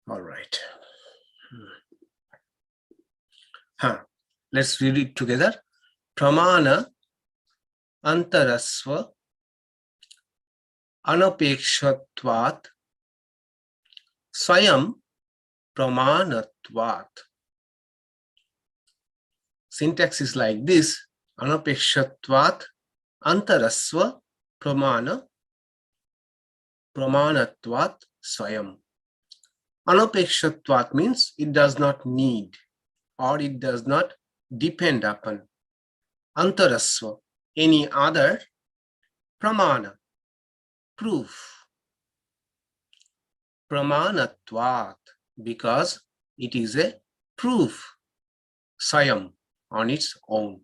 All right. Let's read it together. Pramana antarasva anapekshatvat swayam pramanatvat. Syntax is like this. Anapekshatvat antarasva pramanatvat swayam. Anapekshatvat means it does not need or it does not depend upon. Antarasva, any other. Pramana, proof. Pramanatvat, because it is a proof. Swayam, on its own.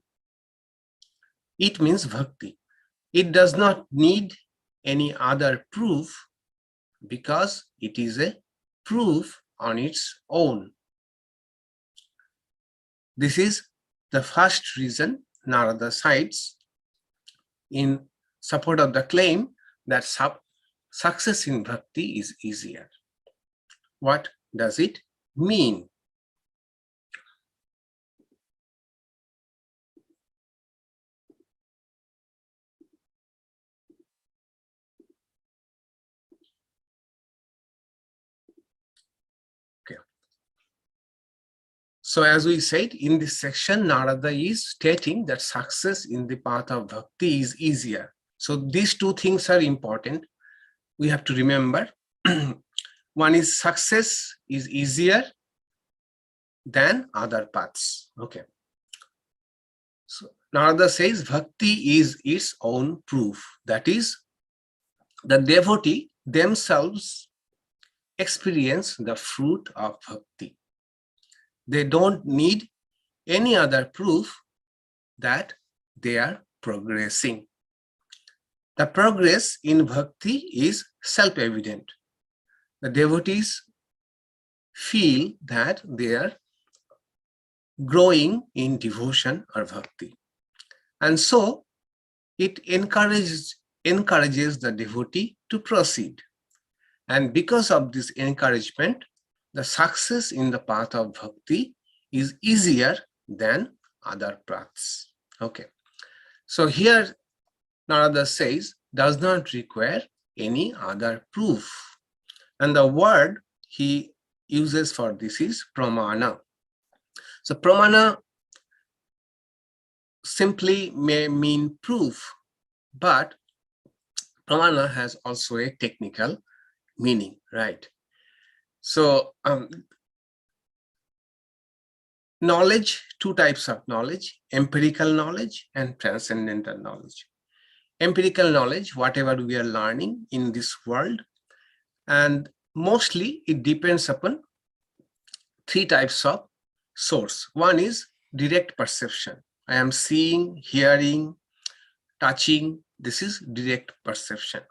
It means bhakti. It does not need any other proof because it is a proof on its own. This is the first reason Narada cites in support of the claim that success in bhakti is easier. What does it mean? So as we said, in this section, Narada is stating that success in the path of bhakti is easier. So these two things are important. We have to remember. One is success is easier than other paths. Okay. So Narada says bhakti is its own proof. That is, the devotee themselves experience the fruit of bhakti. They don't need any other proof that they are progressing. The progress in bhakti is self-evident. The devotees feel that they are growing in devotion or bhakti. And so it encourages the devotee to proceed. And because of this encouragement, the success in the path of bhakti is easier than other paths. Okay. So here Narada says does not require any other proof. And the word he uses for this is pramana. So pramana simply may mean proof, but pramana has also a technical meaning, right? So knowledge, two types of knowledge, empirical knowledge and transcendental knowledge. Empirical knowledge, whatever we are learning in this world, and mostly it depends upon three types of source. One is direct perception. I am seeing, hearing, touching. This is direct perception.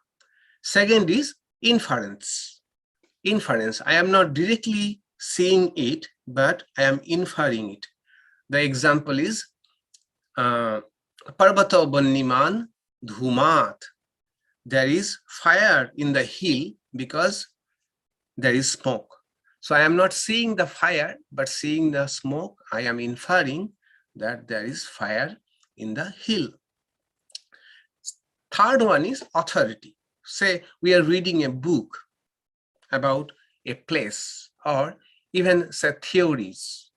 Second is inference. Inference. I am not directly seeing it, but I am inferring it. The example is Parvata Banniman Dhumat. There is fire in the hill because there is smoke. So I am not seeing the fire, but seeing the smoke, I am inferring that there is fire in the hill. Third one is authority. Say we are reading a book about a place, or even say theories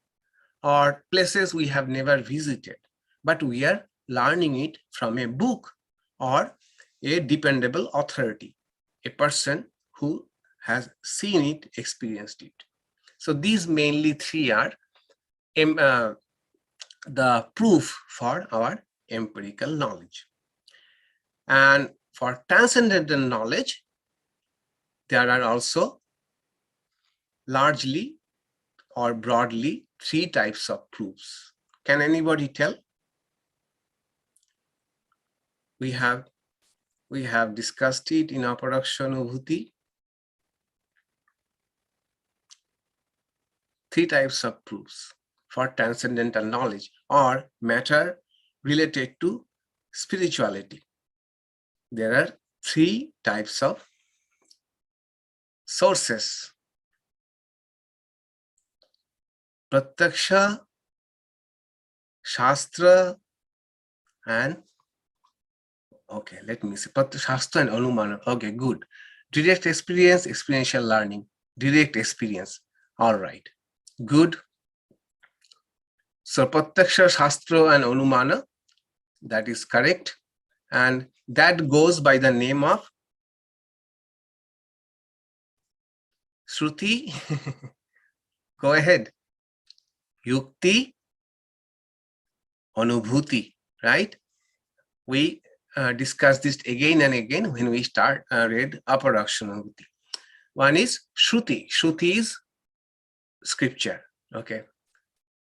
or places we have never visited, but we are learning it from a book or a dependable authority, a person who has seen it, experienced it. So these mainly three are the proof for our empirical knowledge. And for transcendental knowledge, there are also largely or broadly three types of proofs. Can anybody tell? We have discussed it in Aphorisms. Three types of proofs for transcendental knowledge or matter related to spirituality. There are three types of sources Pratyaksha, Shastra, and okay, let me see. Shastra and Anumana. Okay, good. Direct experience, experiential learning. Direct experience. All right. Good. So Pratyaksha, Shastra, and Anumana. That is correct. And that goes by the name of Shruti. Go ahead. Yukti, Anubhuti, right? We discuss this again and again when we read Aphorisms. One is Shruti. Shruti is scripture, okay?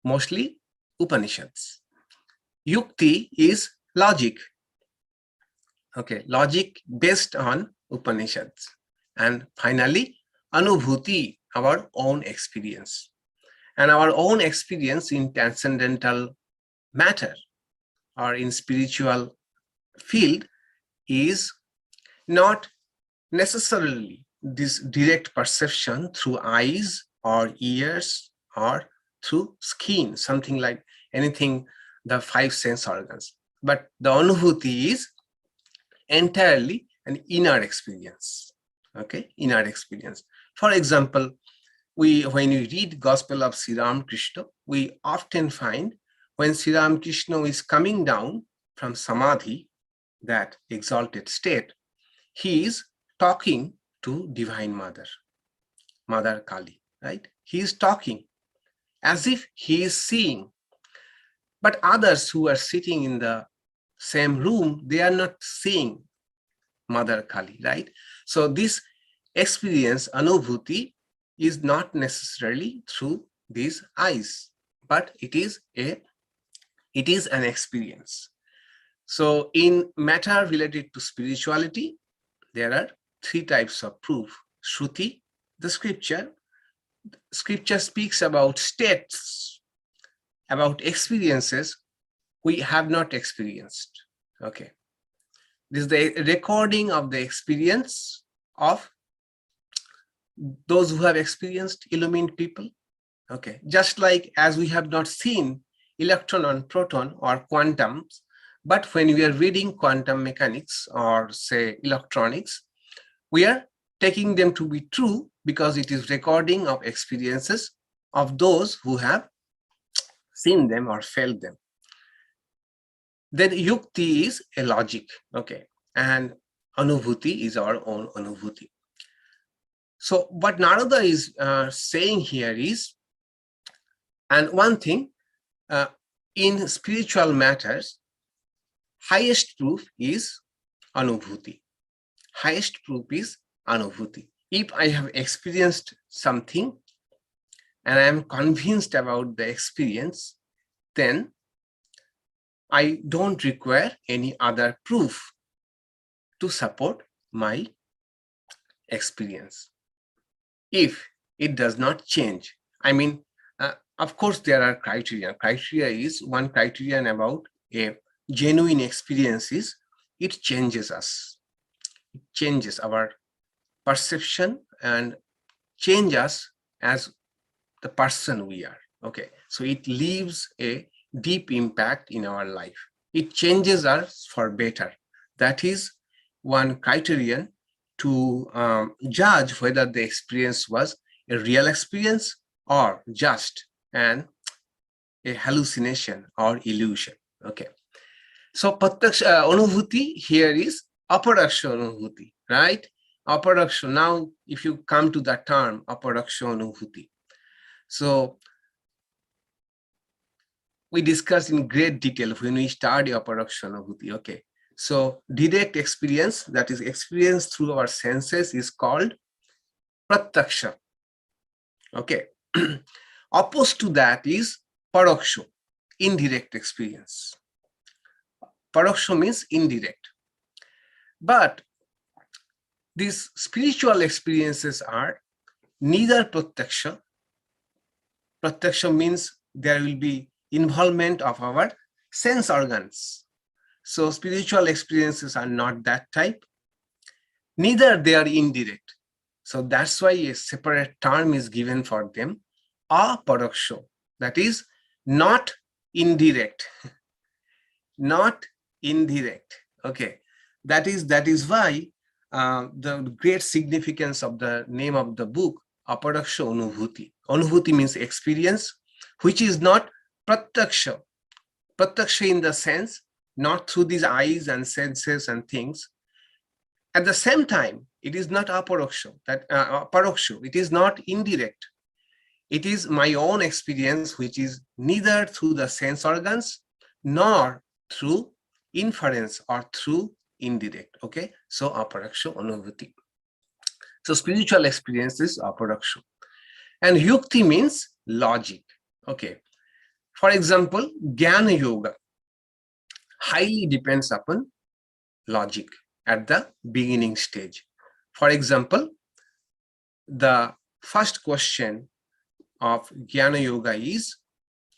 Mostly Upanishads. Yukti is logic, okay? Logic based on Upanishads. And finally, Anubhuti, our own experience. And our own experience in transcendental matter or in spiritual field is not necessarily this direct perception through eyes or ears or through skin, something like anything, the five sense organs. But the anubhuti is entirely an inner experience, okay, inner experience. For example, when we read Gospel of Sri Ramakrishna, we often find when Sri Ramakrishna is coming down from Samadhi, that exalted state, he is talking to Divine Mother, Mother Kali, right? He is talking as if he is seeing. But others who are sitting in the same room, they are not seeing Mother Kali, right? So this experience, Anubhuti, is not necessarily through these eyes, but it is an experience. So in matter related to spirituality, there are three types of proof. Shruti, the scripture. Scripture speaks about states, about experiences we have not experienced. Okay. This is the recording of the experience of those who have experienced illumined people. Okay. Just like as we have not seen electron and proton or quantums, but when we are reading quantum mechanics or say electronics, we are taking them to be true because it is recording of experiences of those who have seen them or felt them. Then yukti is a logic, okay, and anubhuti is our own anubhuti. So what Narada is saying here is, and one thing, in spiritual matters, highest proof is anubhuti. Highest proof is anubhuti. If I have experienced something and I am convinced about the experience, then I don't require any other proof to support my experience. If it does not change, I mean, of course, there are criteria. Criteria is one criterion about a genuine experience is it changes us. It changes our perception and change us as the person we are. Okay, so it leaves a deep impact in our life. It changes us for better. That is one criterion to judge whether the experience was a real experience or just a hallucination or illusion. Okay, so pratyaksha anubhuti here is aparaksha anubhuti, right? Aparaksha. Now, if you come to that term, aparaksha anubhuti, so we discussed in great detail when we study aparaksha anubhuti. Okay, so direct experience, that is experience through our senses, is called pratyaksha. Okay, opposed to that is paroksha, indirect experience. Paroksha means indirect, but these spiritual experiences are neither pratyaksha. Pratyaksha means there will be involvement of our sense organs. So spiritual experiences are not that type. Neither they are indirect. So that's why a separate term is given for them, aparoksha. that is not indirect. Not indirect. Okay, that is why the great significance of the name of the book, Aparaksha Anubhuti. Anubhuti means experience, which is not pratyaksha. Pratyaksha in the sense, not through these eyes and senses and things. At the same time, it is not aparoksha, paroksha. It is not indirect. It is my own experience, which is neither through the sense organs nor through inference or through indirect. Okay, so aparaksha anubhuti. So spiritual experience is aparaksha, and yukti means logic. Okay, for example, jnana yoga highly depends upon logic at the beginning stage. For example, the first question of jnana yoga is,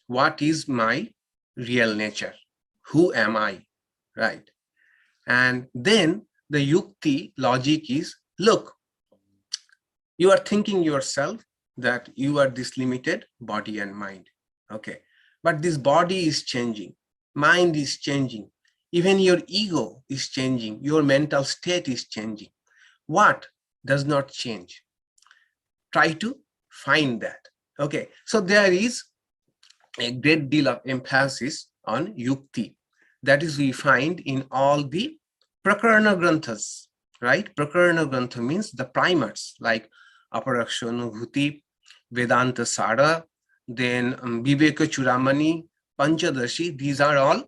what is my real nature? Who am I? Right? And then the yukti logic is, look, you are thinking yourself that you are this limited body and mind. Okay, but this body is changing, mind is changing, even your ego is changing, your mental state is changing. What does not change? Try to find that. Okay, so there is a great deal of emphasis on yukti. That is, we find in all the prakarana granthas, right? Prakarana grantha means the primers like Aparaksha Anubhuti, Vedanta Sara, then Viveka Churamani, Panchadashi. These are all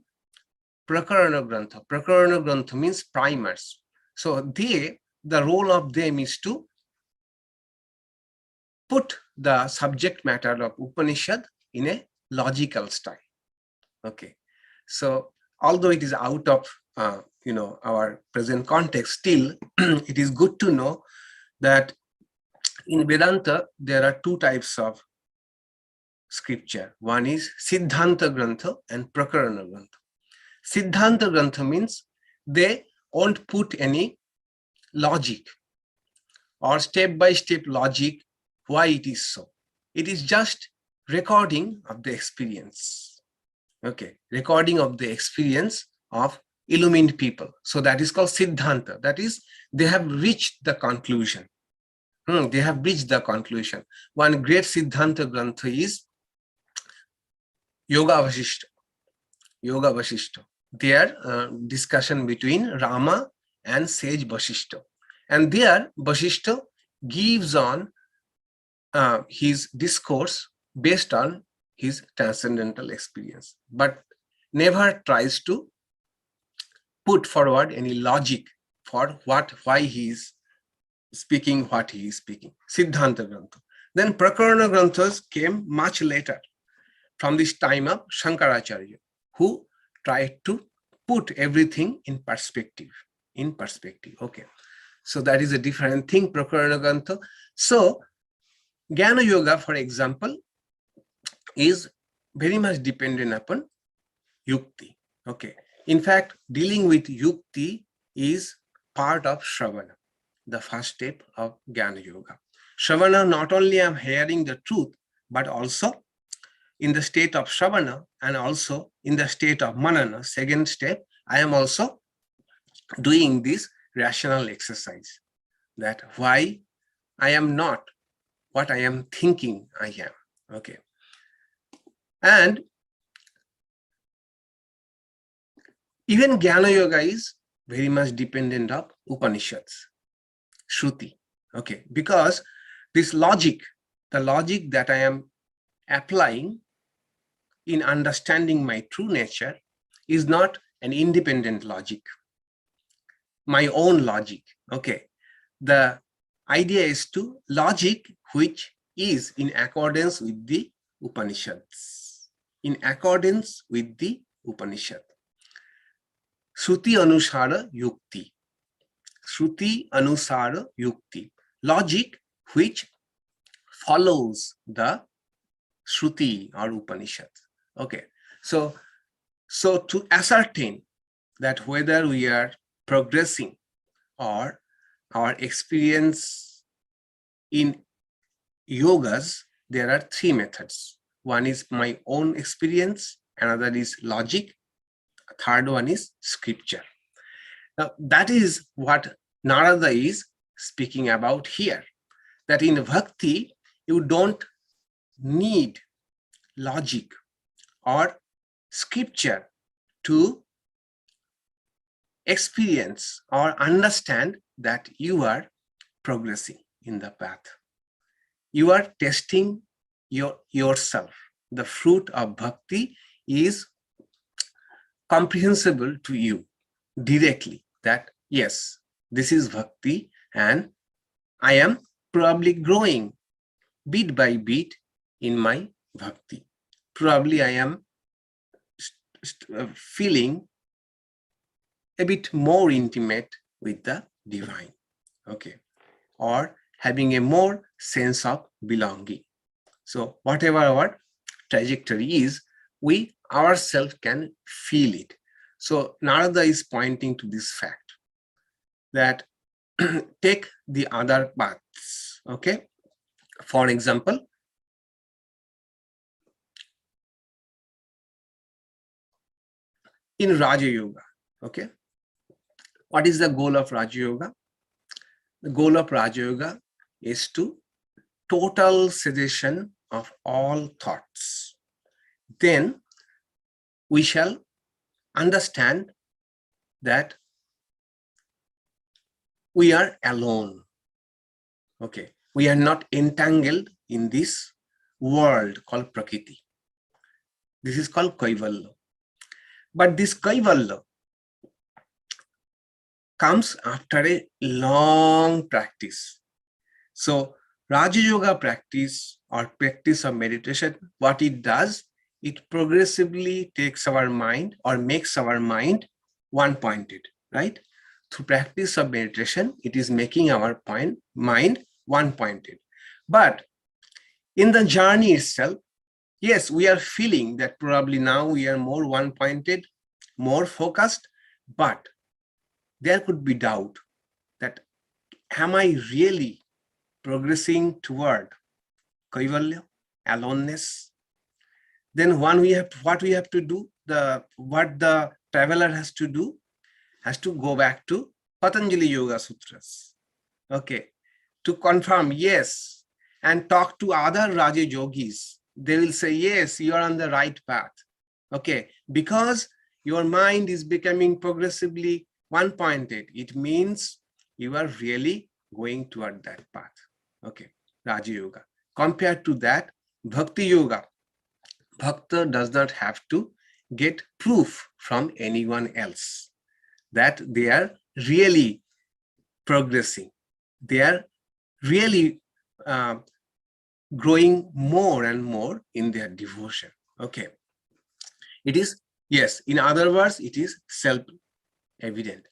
prakarana grantha. Prakarana grantha means primers. So the role of them is to put the subject matter of Upanishad in a logical style. Okay, so although it is out of our present context, still it is good to know that in Vedanta there are two types of scripture. One is Siddhanta Grantha and Prakarana Grantha. Siddhanta Grantha means they won't put any logic or step-by-step logic why it is so. It is just recording of the experience. Okay, recording of the experience of illumined people. So that is called Siddhanta. That is, they have reached the conclusion. They have reached the conclusion. One great Siddhanta Grantha is Yoga Vasishta. Yoga Vasishta. Their discussion between Rama and sage Vasishta. And there Vasishta gives on his discourse based on his transcendental experience, but never tries to put forward any logic for why he is speaking what he is speaking. Siddhanta Grantha. Then Prakarana Granthas came much later, from this time of Shankaracharya, who tried to put everything in perspective. Okay, so that is a different thing, Prakarana Grantha. So Jnana Yoga, for example, is very much dependent upon yukti. Okay, in fact, dealing with yukti is part of Shravana, the first step of Jnana Yoga. Shravana, not only I am hearing the truth, but also in the state of Shravana and also in the state of Manana, second step, I am also doing this rational exercise, that why I am not what I am thinking I am. Okay, and even Jnana Yoga is very much dependent of Upanishads, Shruti. Okay, because this logic, the logic that I am applying in understanding my true nature, is not an independent logic, my own logic. Okay, the idea is to logic which is in accordance with the Upanishads, in accordance with the Upanishad. Shruti Anusara Yukti. Shruti Anusara Yukti. Logic which follows the Shruti or Upanishad. Okay, so to ascertain that whether we are progressing or our experience in yogas, there are three methods. One is my own experience, another is logic, a third one is scripture. Now, that is what Narada is speaking about here, that in bhakti, you don't need logic or scripture to experience or understand that you are progressing in the path. You are testing yourself. The fruit of bhakti is comprehensible to you directly, that yes, this is bhakti and I am probably growing bit by bit in my bhakti. Probably I am feeling a bit more intimate with the divine, okay, or having a more sense of belonging. So whatever our trajectory is, we ourselves can feel it. So Narada is pointing to this fact that take the other paths, okay? For example, in Raja Yoga, okay? What is the goal of Raja Yoga? The goal of Raja Yoga is to total cessation of all thoughts. Then we shall understand that we are alone. Okay, we are not entangled in this world called Prakriti. This is called Kaivalya. But this Kaivalya comes after a long practice. So Raja Yoga practice or practice of meditation, what it does, it progressively takes our mind or makes our mind one-pointed, right? Through practice of meditation, it is making our mind one-pointed. But in the journey itself, yes, we are feeling that probably now we are more one-pointed, more focused, but there could be doubt that am I really progressing toward Kaivalya, aloneness? Then what we have to do, what the traveler has to do, has to go back to Patanjali Yoga Sutras, okay, to confirm, yes, and talk to other Raja Yogis. They will say, yes, you are on the right path, okay, because your mind is becoming progressively one-pointed. It means you are really going toward that path, okay, Raja Yoga. Compared to that, Bhakti Yoga, Bhakta does not have to get proof from anyone else that they are really progressing. They are really growing more and more in their devotion. Okay. It is, yes, in other words, it is self-evident.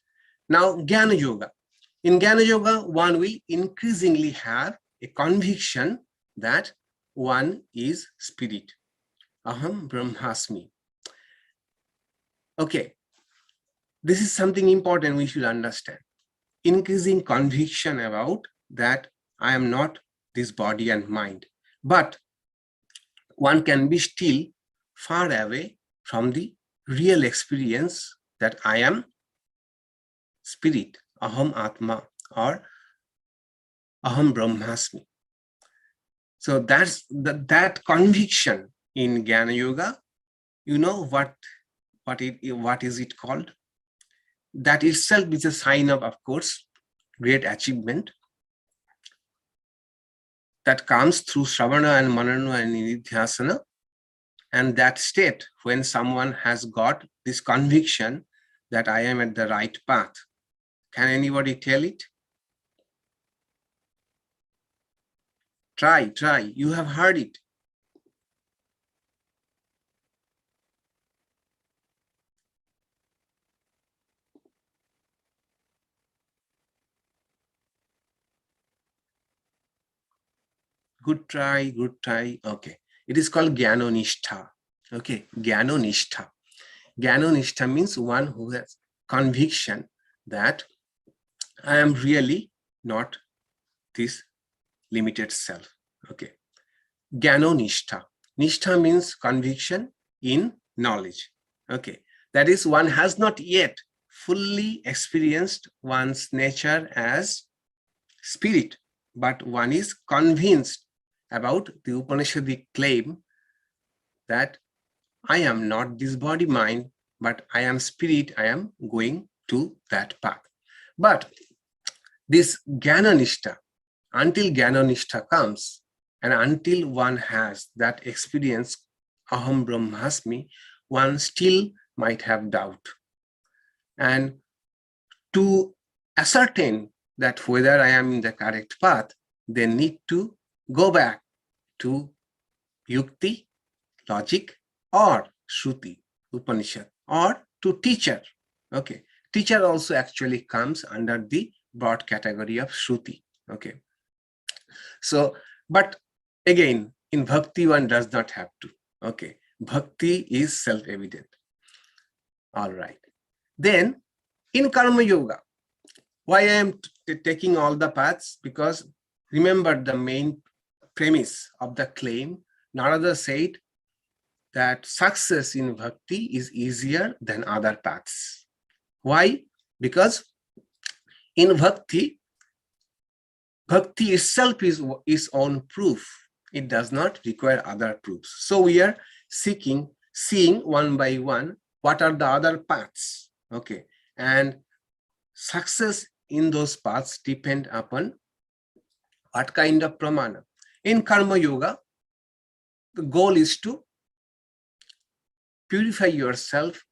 Now, Jnana Yoga. In Jnana Yoga, one will increasingly have a conviction that one is spirit. Aham Brahmasmi. Okay. This is something important we should understand. Increasing conviction about that I am not this body and mind, but one can be still far away from the real experience that I am spirit, aham atma, or aham brahmasmi. So that's that conviction in Jnana Yoga. You know what is it called? That itself is a sign of course, great achievement that comes through Shravana and Manana and Nididhyasana. And that state, when someone has got this conviction that I am at the right path, can anybody tell it? Try. You have heard it. Good try. Okay. It is called Jnanonishtha. Okay. Jnanonishtha. Jnanonishtha means one who has conviction that I am really not this limited self. Okay. Jnanonishtha. Nishtha means conviction in knowledge. Okay, that is, one has not yet fully experienced one's nature as spirit, but one is convinced about the Upanishadic claim that I am not this body mind, but I am spirit, I am going to that path. But this Jnana Nishtha, until Jnana Nishtha comes, and until one has that experience, Aham Brahmasmi, one still might have doubt. And to ascertain that whether I am in the correct path, they need to go back to Yukti, logic, or Shruti, Upanishad, or to teacher. Okay, teacher also actually comes under the broad category of Shruti. Okay, so, but again, in Bhakti, one does not have to. Okay, Bhakti is self-evident. All right. Then, in Karma Yoga, why I am taking all the paths? Because remember the main premise of the claim. Narada said that success in Bhakti is easier than other paths. Why? Because in Bhakti, Bhakti itself is its own proof. It does not require other proofs. So we are seeing one by one what are the other paths. Okay, and success in those paths depend upon what kind of pramana. In Karma Yoga, the goal is to purify yourself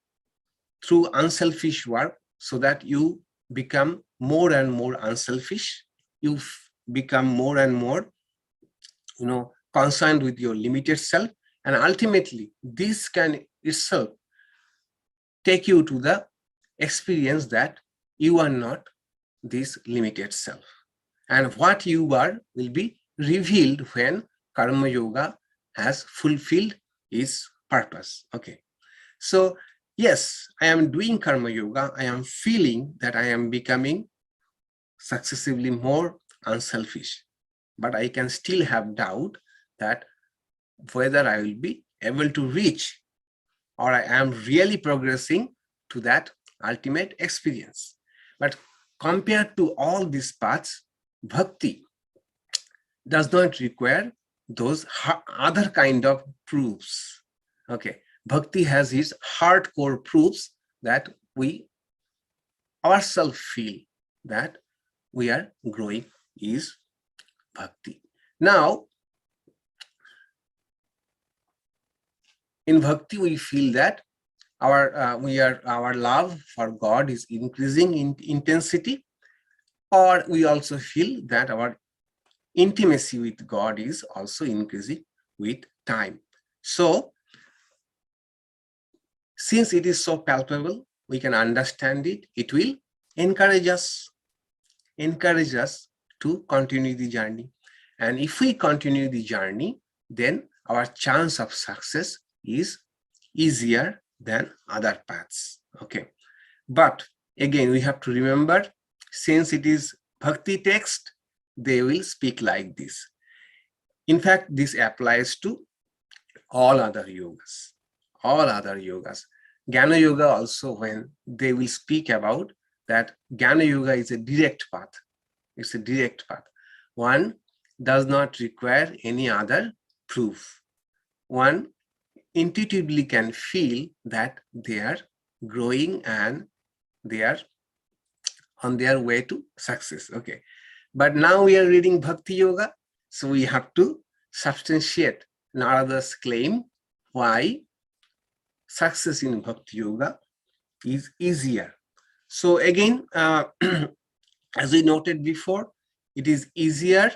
through unselfish work so that you become more and more unselfish. You become more and more, concerned with your limited self. And ultimately, this can itself take you to the experience that you are not this limited self. And what you are will be revealed when Karma Yoga has fulfilled its purpose. Okay. So, yes, I am doing Karma Yoga. I am feeling that I am becoming successively more unselfish. But I can still have doubt that whether I will be able to reach or I am really progressing to that ultimate experience. But compared to all these paths, Bhakti does not require those other kind of proofs. Okay, Bhakti has its hardcore proofs that we ourselves feel that we are growing is Bhakti. Now, in Bhakti, we feel that our love for God is increasing in intensity, or we also feel that our intimacy with God is also increasing with time. So, since it is so palpable, we can understand it. It will encourage us to continue the journey. And if we continue the journey, then our chance of success is easier than other paths. Okay. But again, we have to remember, since it is Bhakti text, they will speak like this. In fact, this applies to all other yogas. Jnana Yoga also, when they will speak about that Jnana Yoga is a direct path. It's a direct path. One does not require any other proof. One intuitively can feel that they are growing and they are on their way to success. Okay. But now we are reading Bhakti Yoga, so we have to substantiate Narada's claim why success in Bhakti Yoga is easier. So again, as we noted before, it is easier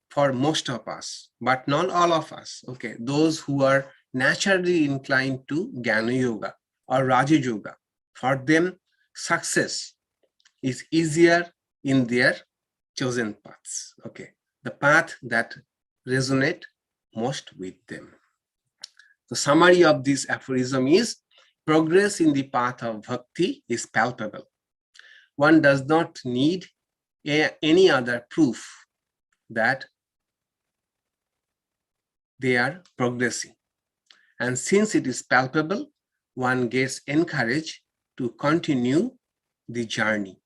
for most of us, but not all of us. Okay, those who are naturally inclined to Jnana Yoga or Raja Yoga, for them success is easier in their chosen paths. Okay, the path that resonate most with them. The summary of this aphorism is: progress in the path of bhakti is palpable. One does not need any other proof that they are progressing. And since it is palpable, one gets encouraged to continue the journey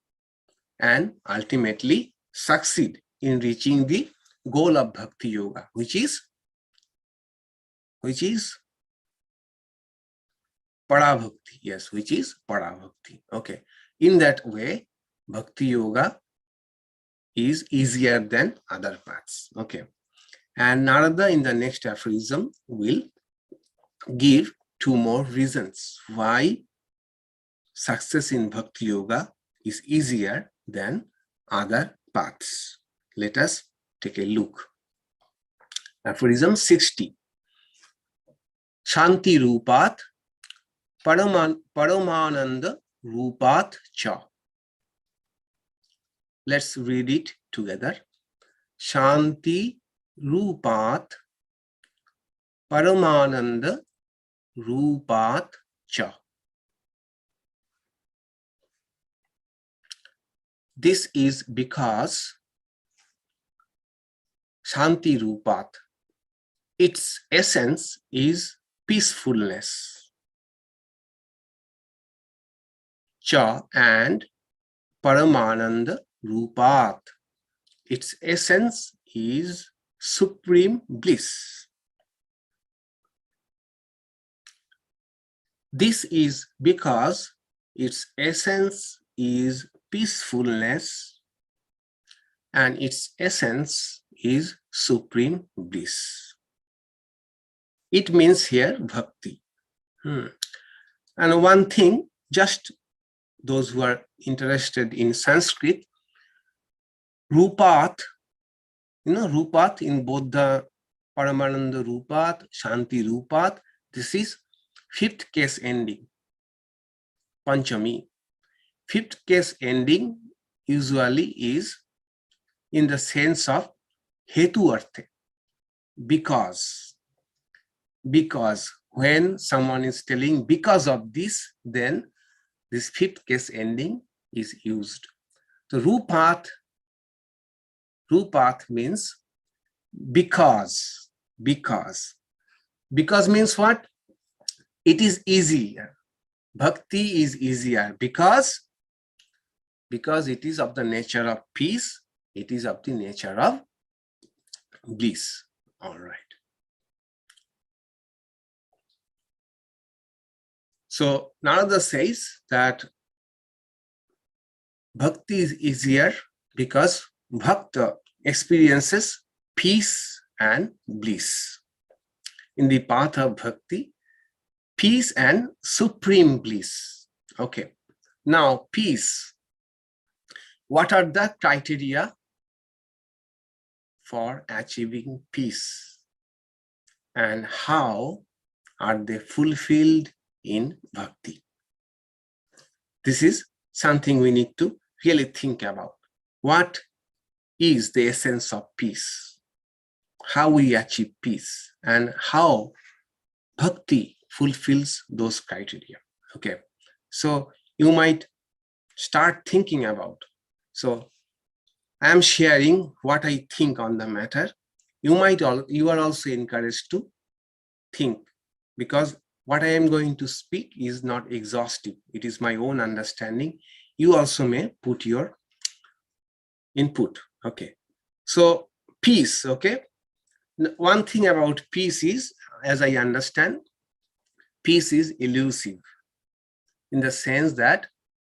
and ultimately succeed in reaching the goal of Bhakti Yoga, which is Parabhakti. Yes, which is Parabhakti. Okay. In that way, Bhakti Yoga is easier than other paths. Okay. And Narada in the next aphorism will give 2 more reasons why success in Bhakti Yoga is easier than other paths. Let us take a look. Aphorism 60. Shanti Rupat Paramananda Rupat Cha. Let's read it together. Shanti Rupat Paramananda Rupat Cha. This is because Shanti Rupat, its essence is peacefulness. Cha and Paramananda Rupat, its essence is supreme bliss. This is because its essence is peacefulness and its essence is supreme bliss. It means here bhakti. And one thing, just those who are interested in Sanskrit, Rupat, Rupat in both the Paramananda Rupat, Shanti Rupat, this is 5th case ending, Panchami. 5th case ending usually is in the sense of hetu arthe, because when someone is telling because of this, then this 5th case ending is used. So Rupat means because means what? It is easier. Bhakti is easier because it is of the nature of peace, it is of the nature of bliss. All right. So Narada says that bhakti is easier because bhakta experiences peace and bliss. In the path of bhakti, peace and supreme bliss. Okay. Now, peace. What are the criteria for achieving peace? And how are they fulfilled in bhakti? This is something we need to really think about. What is the essence of peace? How we achieve peace and how bhakti fulfills those criteria. Okay, so you might start thinking about. So I am sharing what I think on the matter. You are also encouraged to think, because what I am going to speak is not exhaustive. It is my own understanding. You also may put your input. Okay. So peace. Okay. One thing about peace is, as I understand, peace is elusive in the sense that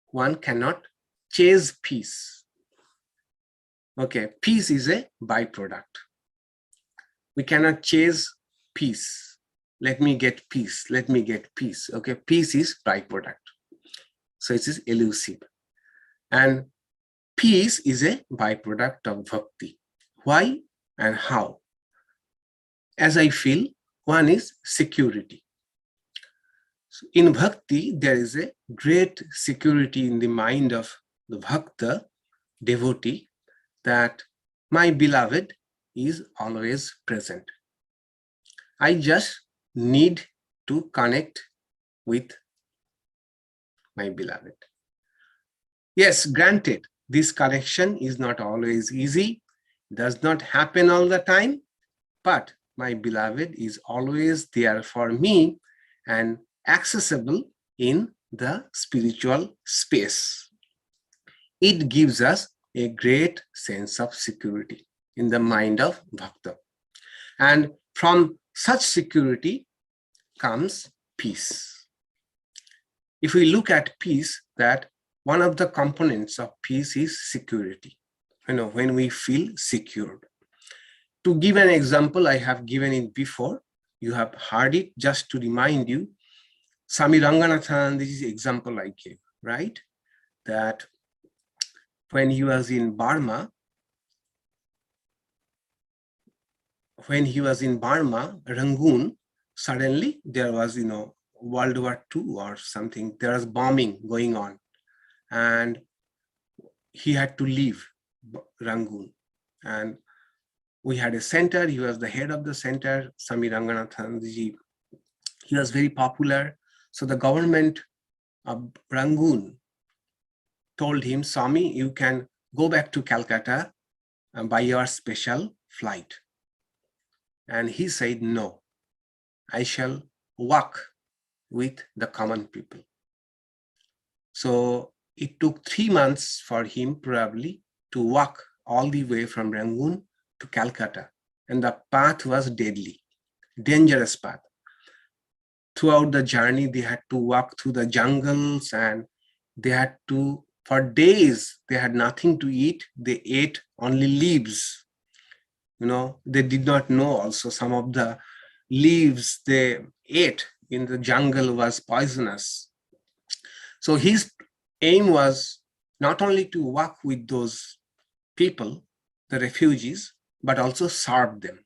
one cannot chase peace. Okay. Peace is a byproduct. We cannot chase peace. Let me get peace. Let me get peace. Okay. Peace is byproduct. So it is elusive. And peace is a byproduct of bhakti. Why and how? As I feel, one is security. So in bhakti, there is a great security in the mind of the bhakta, devotee, that my beloved is always present. I just need to connect with my beloved. Yes, granted, this connection is not always easy, does not happen all the time, but my beloved, is always there for me and accessible in the spiritual space. It gives us a great sense of security in the mind of Bhakta. And from such security comes peace. If we look at peace, that one of the components of peace is security. When we feel secured. To give an example, I have given it before. You have heard it. Just to remind you, Swami Ranganathan, this is the example I gave, right? That when he was in Burma, Rangoon, suddenly there was, World War II or something. There was bombing going on, and he had to leave Rangoon. And we had a center. He was the head of the center, Swami Ranganathan ji. He was very popular. So the government of Rangoon told him, Swami, you can go back to Calcutta by your special flight. And he said, no, I shall walk with the common people. So it took 3 months for him probably to walk all the way from Rangoon to Calcutta. And the path was deadly, dangerous path. Throughout the journey, they had to walk through the jungles, and they had to, for days, they had nothing to eat. They ate only leaves. They did not know also some of the leaves they ate in the jungle was poisonous. So his aim was not only to walk with those people, the refugees, but also serve them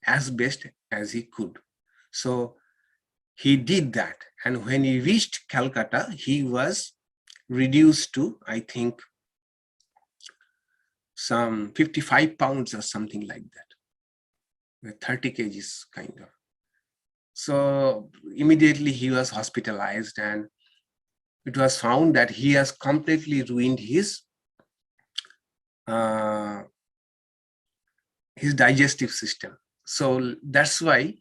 as best as he could. So he did that. And when he reached Calcutta, he was reduced to, I think, some 55 pounds or something like that, 30 kgs kind of. So immediately he was hospitalized, and it was found that he has completely ruined his digestive system. So that's why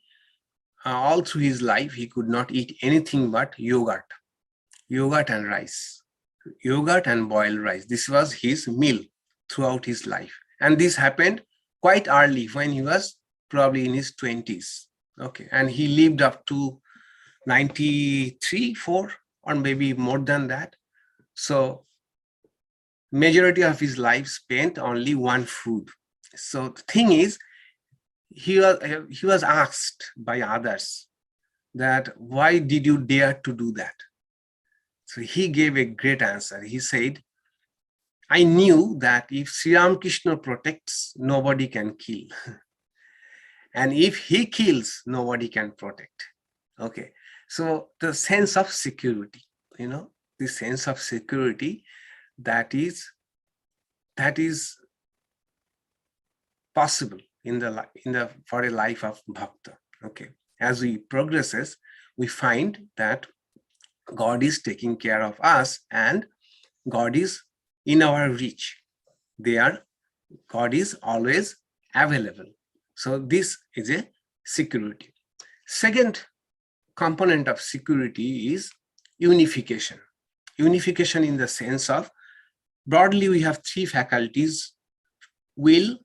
all through his life, he could not eat anything but yogurt and rice, yogurt and boiled rice. This was his meal throughout his life. And this happened quite early, when he was probably in his 20s. Okay. And he lived up to 93, 4, or maybe more than that. So majority of his life spent only one food. So the thing is, he was asked by others that, why did you dare to do that? So he gave a great answer. He said, I knew that if Sri Ramakrishna protects, nobody can kill. And if he kills, nobody can protect. Okay. So the sense of security, the sense of security that is possible for a life of bhakta. Okay. As we progresses, we find that God is taking care of us, and God is in our reach. God is always available. So this is a security. Second component of security is unification. Unification in the sense of, broadly, we have 3 faculties: will,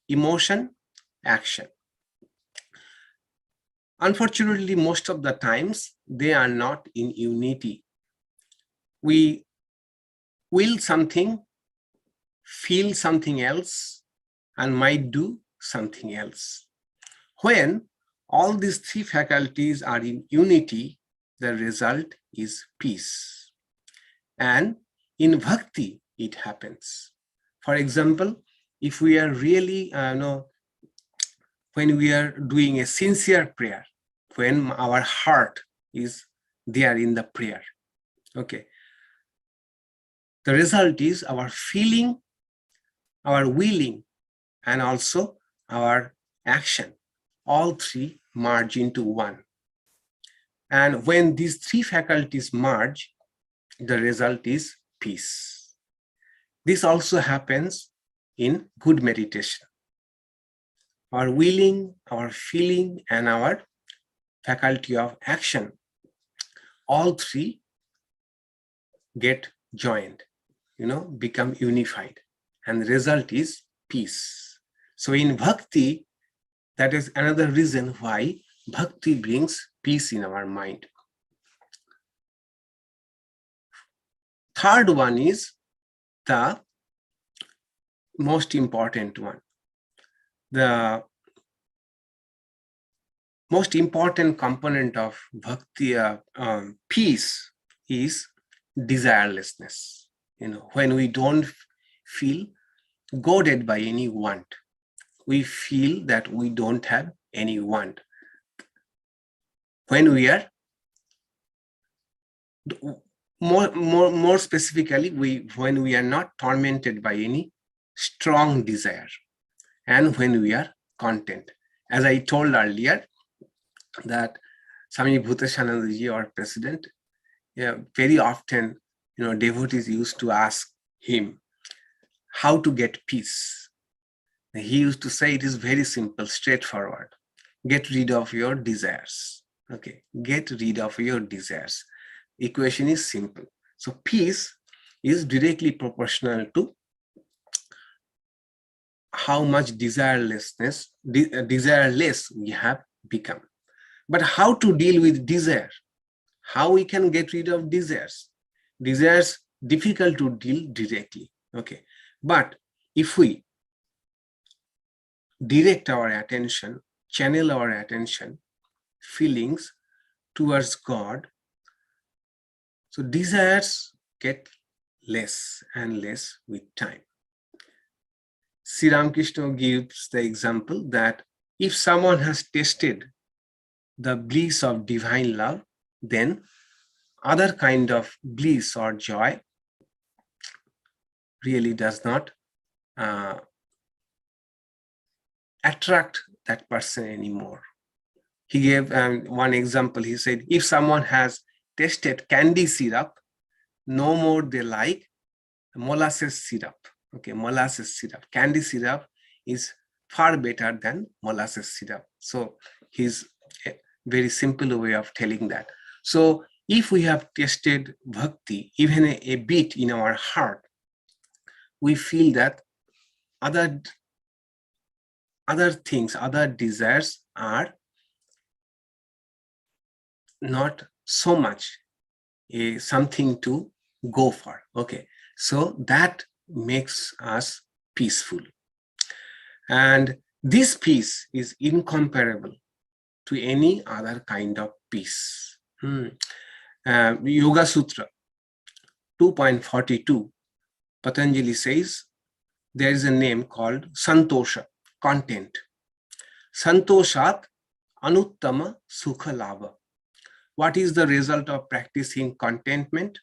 emotion, action. Unfortunately, most of the times, they are not in unity. We will something, feel something else, and might do something else. When all these 3 faculties are in unity, the result is peace. And in bhakti, it happens. For example, if we are really, when we are doing a sincere prayer, when our heart is there in the prayer, okay, the result is our feeling, our willing, and also our action. All 3 merge into one. And when these 3 faculties merge, the result is peace. This also happens in good meditation. our willing, our feeling, and our faculty of action, all three get joined, become unified, and the result is peace. So in bhakti, that is another reason why bhakti brings peace in our mind. Third one is the most important one. The most important component of bhakti, peace, is desirelessness. When we don't feel goaded by any want, we feel that we don't have any want. When we are more specifically, when we are not tormented by any strong desire, and when we are content. As I told earlier, that Swami Bhuteshanandaji, our president, very often, devotees used to ask him how to get peace. He used to say it is very simple, straightforward. Get rid of your desires. Okay, get rid of your desires. Equation is simple. So peace is directly proportional to how much desireless we have become. But how to deal with desire? How we can get rid of desires? Desires difficult to deal directly. Okay, but if we direct our attention, channel our attention, feelings towards God, so desires get less and less with time. Sri Ramakrishna gives the example that if someone has tasted the bliss of divine love, then other kind of bliss or joy really does not attract that person anymore. He gave one example. He said, if someone has tasted candy syrup, no more they like molasses syrup. Okay, molasses syrup. Candy syrup is far better than molasses syrup. So he's a very simple way of telling that. So if we have tasted bhakti, even a bit in our heart, we feel that other things, other desires are not so much something to go for. Okay, so that makes us peaceful. And this peace is incomparable to any other kind of peace. Yoga Sutra 2.42, Patanjali says there is a name called Santosha, content. Santoshat anuttama sukha lava. What is the result of practicing contentment?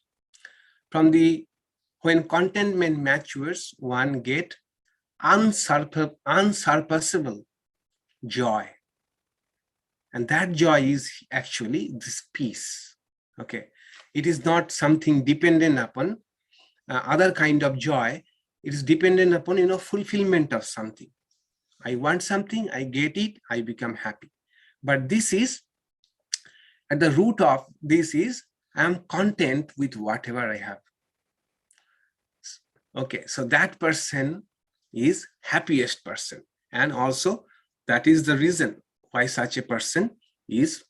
When contentment matures, one get unsurpassable joy. And that joy is actually this peace. Okay, it is not something dependent upon other kind of joy. It is dependent upon fulfillment of something. I want something, I get it, I become happy. But this is at the root of this is I am content with whatever I have. Okay, so that person is happiest person, and also that is the reason why such a person is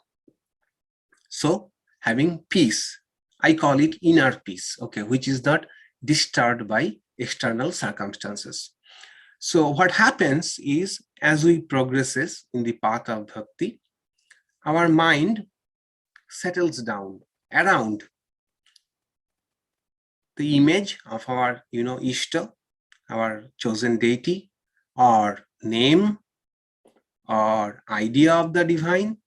so having peace. I call it inner peace, okay, which is not disturbed by external circumstances. So what happens is, as we progresses in the path of bhakti, our mind settles down around the image of our Ishta, our chosen deity, or name, or idea of the divine.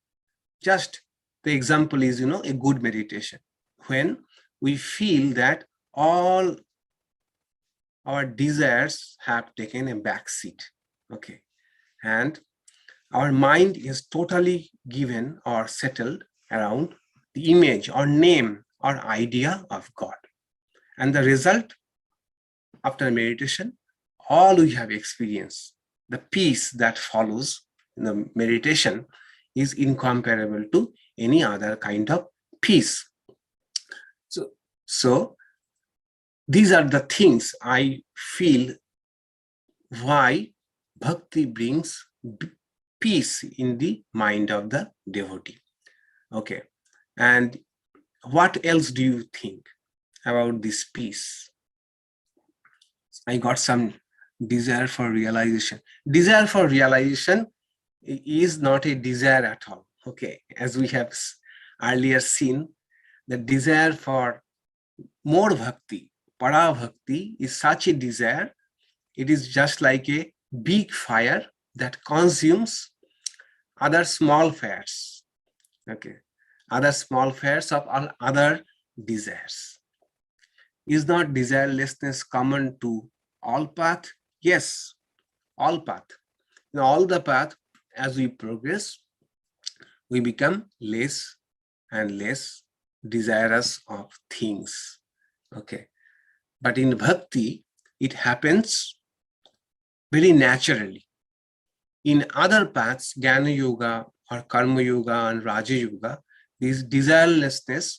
Just the example is a good meditation, when we feel that all our desires have taken a back seat. Okay, and our mind is totally given or settled around the image or name or idea of God. And the result, after meditation, all we have experienced, the peace that follows in the meditation is incomparable to any other kind of peace. So these are the things I feel why bhakti brings peace in the mind of the devotee. Okay, and what else do you think about this peace? I got some desire for realization. Desire for realization is not a desire at all. Okay, as we have earlier seen, the desire for more bhakti, para bhakti, is such a desire. It is just like a big fire that consumes other small fires. Okay, other small fires of all other desires. Is not desirelessness common to all path? Yes, all path. In all the path, as we progress, we become less and less desirous of things. Okay, but in bhakti, it happens very naturally. In other paths, Jnana Yoga or Karma Yoga and Raja Yoga, this desirelessness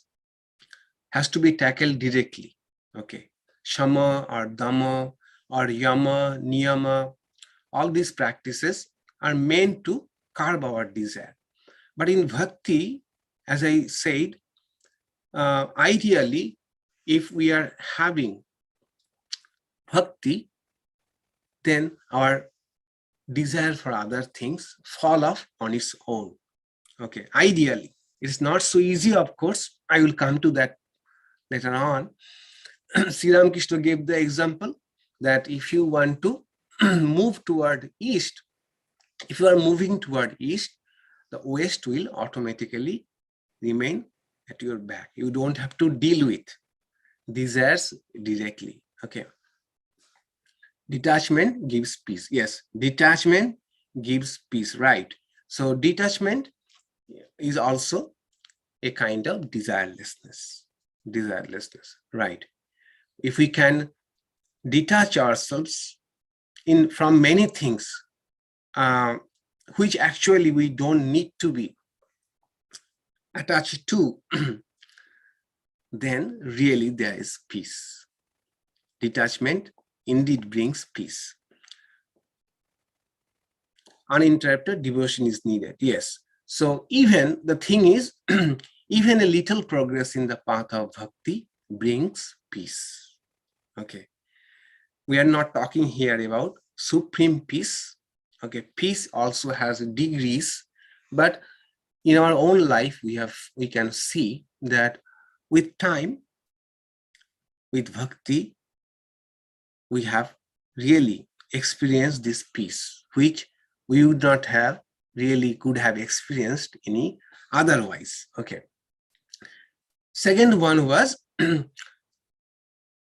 has to be tackled directly. Okay, Shama or Dhamma or Yama, Niyama, all these practices are meant to curb our desire. But in bhakti, as I said, ideally, if we are having bhakti, then our desire for other things fall off on its own. Okay, ideally. It's not so easy, of course. I will come to that later on. Sri Ramakrishna gave the example that if you want to move toward east, if you are moving toward east, the west will automatically remain at your back. You don't have to deal with desires directly. Okay. Detachment gives peace. Yes, detachment gives peace, right? So detachment is also a kind of desirelessness. Desirelessness, right? If we can detach ourselves from many things, which actually we don't need to be attached to, then really there is peace. Detachment indeed brings peace. Uninterrupted devotion is needed. Yes. So even the thing is, even a little progress in the path of bhakti brings peace. Okay. We are not talking here about supreme peace. Okay. Peace also has degrees, but in our own life, we can see that with time, with bhakti, we have really experienced this peace, which we would not have really could have experienced any otherwise. Okay. Second one was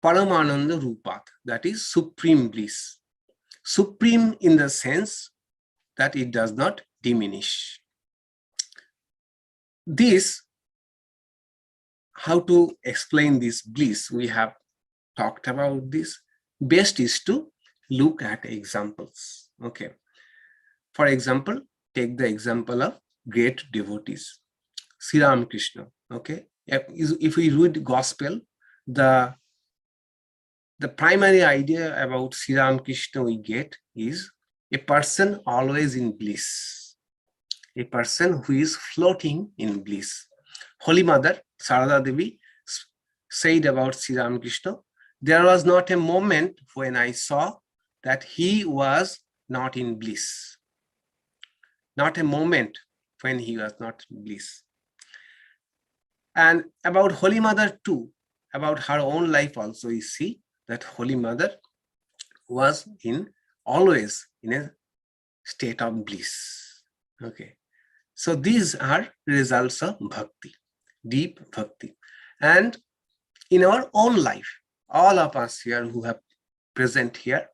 Paramananda Rupat, that is supreme bliss. Supreme in the sense that it does not diminish. This, how to explain this bliss, we have talked about this. Best is to look at examples. Okay. For example, take the example of great devotees, Sri Ramakrishna. Okay. If we read gospel, the primary idea about Sri Ramakrishna we get is a person always in bliss, a person who is floating in bliss. Holy Mother, Sarada Devi, said about Sri Ramakrishna, there was not a moment when I saw that he was not in bliss. Not a moment when he was not in bliss. And about Holy Mother too, about her own life also, we see that Holy Mother was always in a state of bliss. Okay. So these are results of bhakti, deep bhakti. And in our own life, all of us here who have present here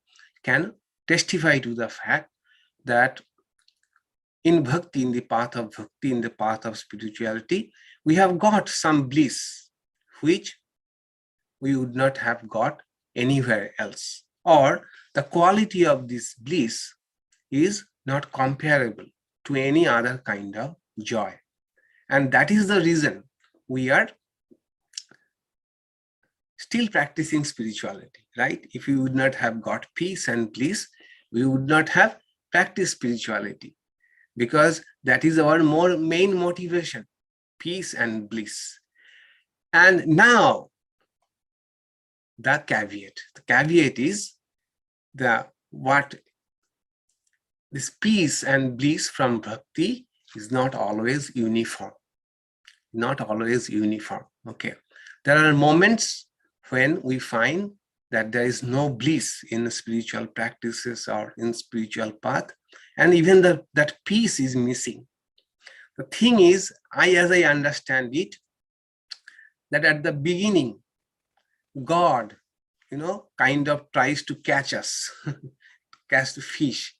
can testify to the fact that in bhakti, in the path of bhakti, in the path of spirituality, we have got some bliss which we would not have got anywhere else. Or the quality of this bliss is not comparable to any other kind of joy. And that is the reason we are still practicing spirituality, right? If we would not have got peace and bliss, we would not have practiced spirituality, because that is our main motivation, peace and bliss. And now the caveat is what this peace and bliss from bhakti is not always uniform. Okay, there are moments when we find that there is no bliss in spiritual practices or in spiritual path, and even that peace is missing. The thing is, as I understand it, that at the beginning, God, kind of tries to catch us, catch the fish,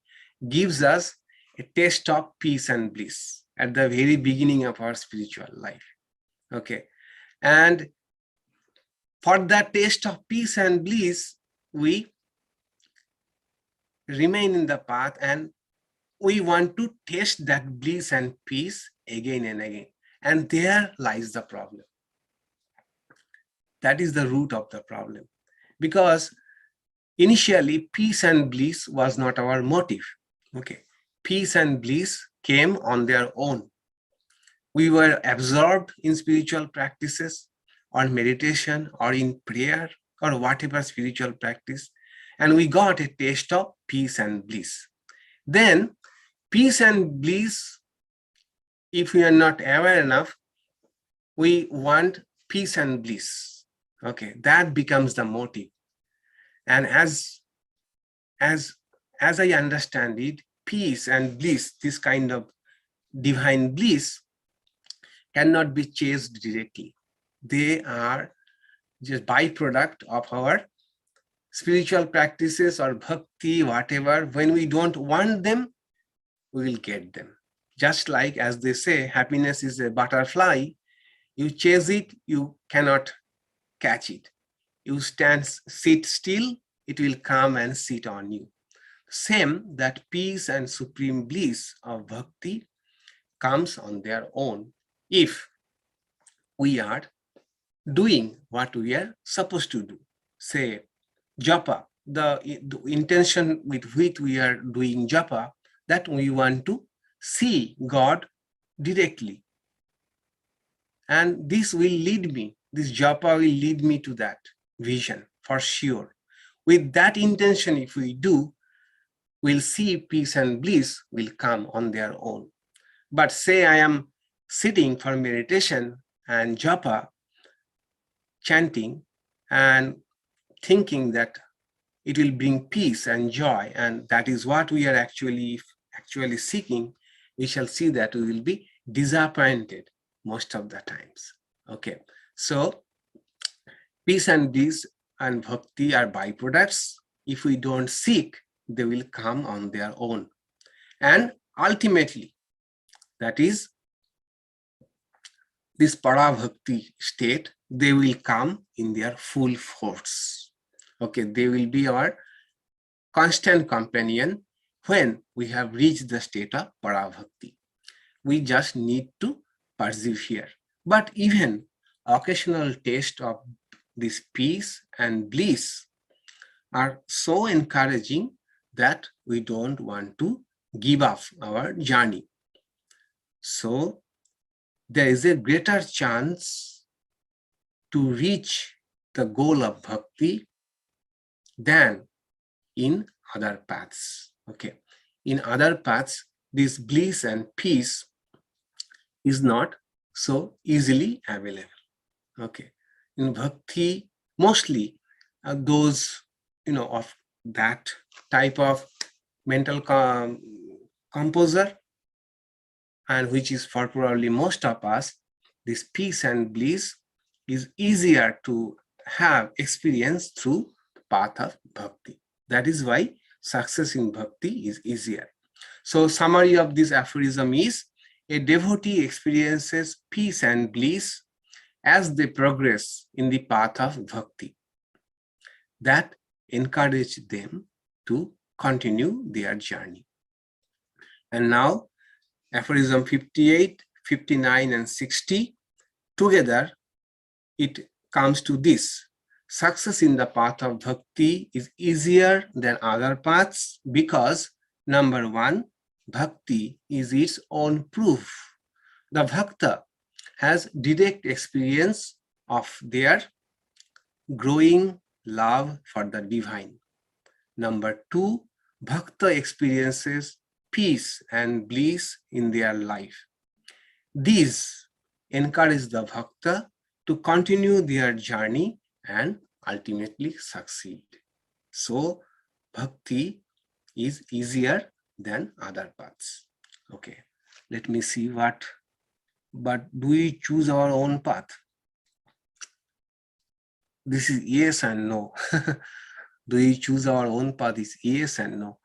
gives us a taste of peace and bliss at the very beginning of our spiritual life. Okay, and for that taste of peace and bliss, we remain in the path and we want to taste that bliss and peace again and again. And there lies the problem. That is the root of the problem. Because initially, peace and bliss was not our motive. Okay, peace and bliss came on their own. We were absorbed in spiritual practices, or meditation, or in prayer, or whatever spiritual practice, and we got a taste of peace and bliss. Then, peace and bliss, if we are not aware enough, we want peace and bliss. Okay, that becomes the motive. And as I understand it, peace and bliss, this kind of divine bliss, cannot be chased directly. They are just byproduct of our spiritual practices or bhakti, whatever. When we don't want them, we will get them. Just like, as they say, happiness is a butterfly. You chase it, you cannot catch it. You sit still, it will come and sit on you. Same, that peace and supreme bliss of bhakti comes on their own if we are doing what we are supposed to do. Say, japa, the intention with which we are doing japa, that we want to see God directly. And this japa will lead me to that vision for sure. With that intention, if we do, we'll see peace and bliss will come on their own. But say I am sitting for meditation and japa, chanting and thinking that it will bring peace and joy, and that is what we are actually seeking, we shall see that we will be disappointed most of the times. Okay, so peace and bliss and bhakti are byproducts. If we don't seek, they will come on their own. And ultimately, that is this para-bhakti state, they will come in their full force. Okay, they will be our constant companion when we have reached the state of para-bhakti. We just need to persevere. But even occasional taste of this peace and bliss are so encouraging that we don't want to give up our journey. So there is a greater chance to reach the goal of bhakti than in other paths. Okay, in other paths, this bliss and peace is not so easily available. Okay, in bhakti, mostly those of that type of mental composer, and which is for probably most of us, this peace and bliss is easier to have experience through the path of bhakti. That is why success in bhakti is easier. So summary of this aphorism is, a devotee experiences peace and bliss as they progress in the path of bhakti. That encourage them to continue their journey. And now aphorism 58, 59, and 60, together it comes to this. Success in the path of bhakti is easier than other paths because, number one, bhakti is its own proof. The bhakta has direct experience of their growing love for the divine. Number two, bhakta experiences peace and bliss in their life. These encourage the bhakta to continue their journey and ultimately succeed. So, bhakti is easier than other paths. Okay, let me see what, but do we choose our own path? This is yes and no. Do we choose our own path is yes and no.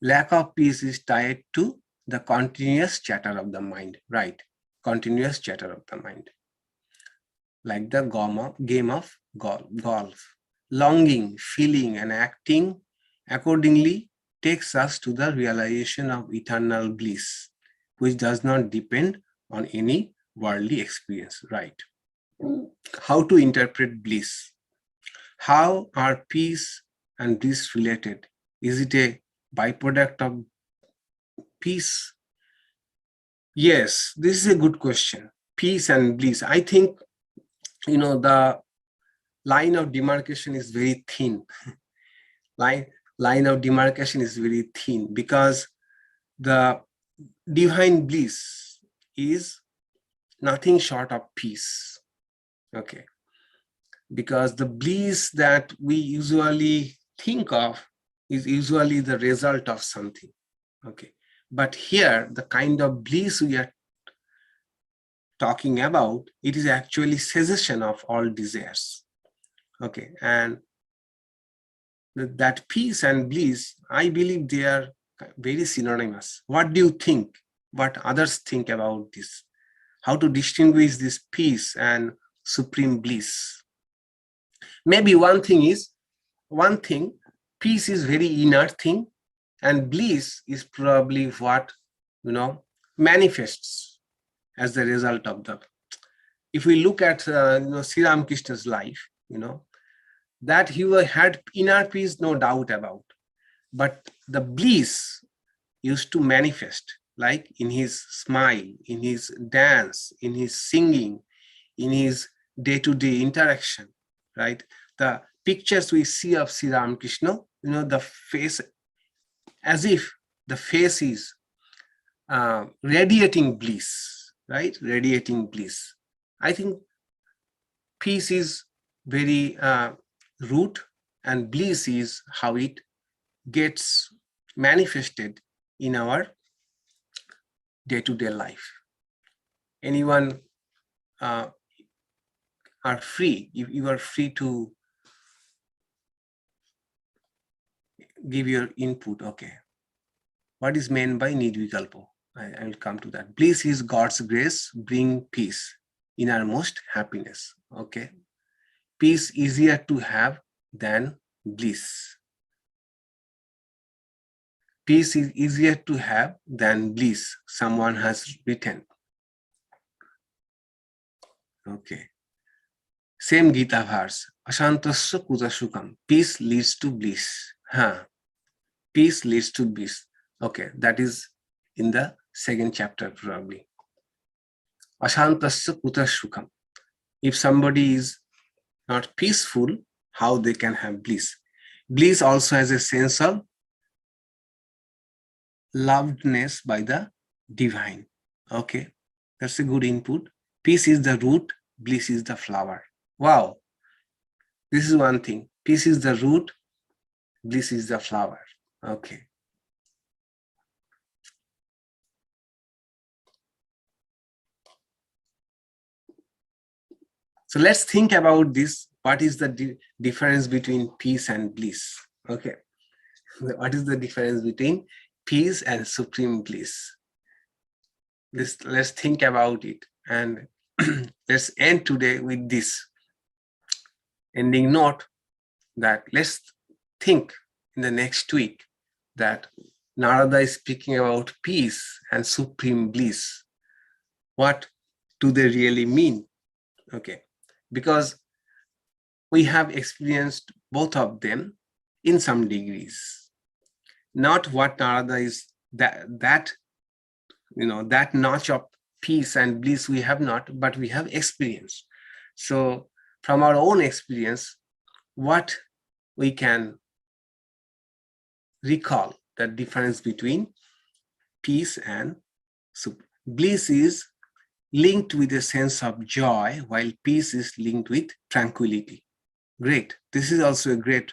Lack of peace is tied to the continuous chatter of the mind, right? Continuous chatter of the mind. Like the game of golf. Longing, feeling, and acting accordingly takes us to the realization of eternal bliss, which does not depend on any worldly experience, right? How to interpret bliss? How are peace and bliss related? Is it a byproduct of peace? Yes, this is a good question. Peace and bliss. I think, the line of demarcation is very thin. line of demarcation is very thin because the divine bliss is nothing short of peace. Okay. Because the bliss that we usually think of is usually the result of something. Okay. But here, the kind of bliss we are talking about, it is actually cessation of all desires. Okay. And that peace and bliss, I believe they are very synonymous. What do you think? What others think about this? How to distinguish this peace and supreme bliss? Maybe one thing, peace is very inner thing, and bliss is probably what, manifests as the result of the. If we look at, Sri Ramakrishna's life, that he had inner peace, no doubt about. But the bliss used to manifest, like in his smile, in his dance, in his singing, in his day-to-day interaction, right? The pictures we see of Sri Ramakrishna, the face, as if the face is radiating bliss, right? Radiating bliss. I think peace is very root, and bliss is how it gets manifested in our day-to-day life. Anyone are free, if you are free to give your input. Okay. What is meant by nirvikalpo? I will come to that. Bliss is God's grace, bring peace, innermost happiness. Okay. Peace easier to have than bliss. Peace is easier to have than bliss, someone has written. Okay. Same Gita verse. Ashantasya kuta sukam. Peace leads to bliss. Peace leads to bliss. Okay, that is in the second chapter probably. Ashantasya kuta sukam. If somebody is not peaceful, how they can have bliss? Bliss also has a sense of lovedness by the divine. Okay, that's a good input. Peace is the root, bliss is the flower. Wow, this is one thing. Peace is the root, bliss is the flower. Okay. So let's think about this. What is the difference between peace and bliss? Okay. What is the difference between peace and supreme bliss? Let's think about it, and let's end today with this ending note that let's think in the next week that Narada is speaking about peace and supreme bliss. What do they really mean? Okay, because we have experienced both of them in some degrees. Not what Narada is, that notch of peace and bliss we have not, but we have experienced. So from our own experience, what we can recall the difference between peace and bliss is linked with a sense of joy, while peace is linked with tranquility. Great. This is also a great,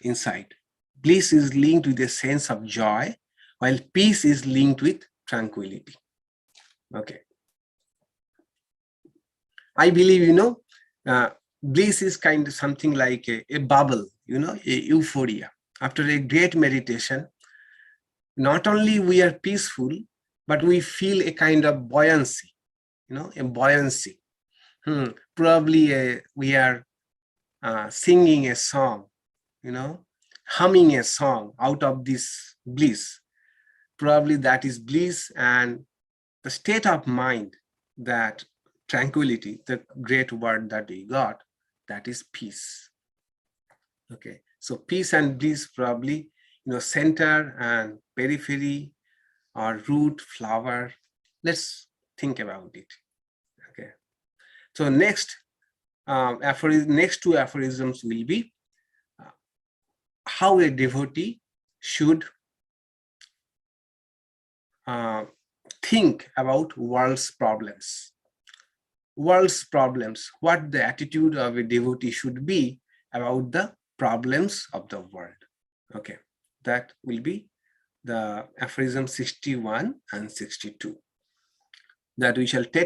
insight. Bliss is linked with a sense of joy, while peace is linked with tranquility. Okay. I believe, bliss is kind of something like a bubble, a euphoria. After a great meditation, not only we are peaceful, but we feel a kind of buoyancy, a buoyancy. Probably we are singing a song, humming a song out of this bliss. Probably that is bliss, and the state of mind, that tranquility, the great word that we got, that is peace. Okay, so peace and bliss probably, center and periphery or root, flower. Let's think about it. Okay, so next two aphorisms will be how a devotee should think about world's problems. World's problems, what the attitude of a devotee should be about the problems of the world. Okay, that will be the aphorism 61 and 62 that we shall take